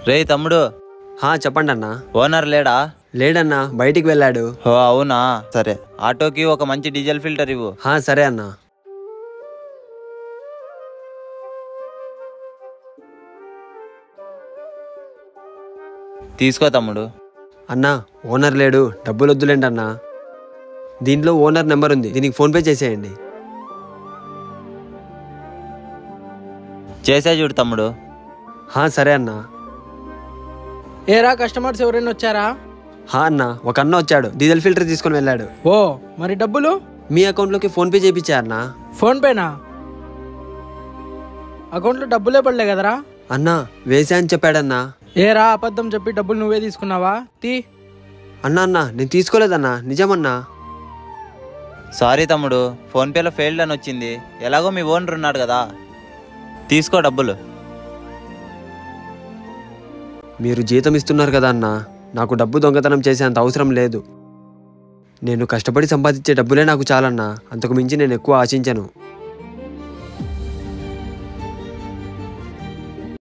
రే తమ్ముడు. చెప్పండి అన్నా. ఓనర్ లేడా? లేడన్నా, బయటికి వెళ్ళాడు. ఓ అవునా, సరే. ఆటోకి ఒక మంచి డీజిల్ ఫిల్టర్ ఇవ్వు. సరే అన్నా. తీసుకో తమ్ముడు. అన్నా, ఓనర్ లేడు, డబ్బులు వద్దులేండి అన్నా. దీంట్లో ఓనర్ నెంబర్ ఉంది, దీనికి ఫోన్పే చేసేయండి. చేసే చూడు తమ్ముడు. సరే అన్నా. ఏరా, కస్టమర్స్ ఎవరైనా వచ్చారా? అన్నా, ఒక అన్న వచ్చాడు, డీజిల్ ఫిల్టర్ తీసుకొని వెళ్ళాడు. ఓ, మరి డబ్బులు? మీ అకౌంట్లోకి ఫోన్పే చేయించా అన్నా. ఫోన్పేనా? అకౌంట్లో డబ్బులే పడలే కదరా? అన్నా, వేసా అని చెప్పాడన్నా. ఏరా, అబద్ధం చెప్పి డబ్బులు నువ్వే తీసుకున్నావా? అన్నా నేను తీసుకోలేదన్నా, నిజమన్నా. సారీ తమ్ముడు, ఫోన్పేలో ఫెయిల్డ్ అని వచ్చింది. ఎలాగో మీ ఓనర్ ఉన్నాడు కదా, తీసుకో డబ్బులు. మీరు జీతం ఇస్తున్నారు కదా అన్నా, నాకు డబ్బు దొంగతనం చేసేంత అవసరం లేదు. నేను కష్టపడి సంపాదించే డబ్బులే నాకు చాలన్నా, అంతకు మించి నేను ఎక్కువ ఆశించను.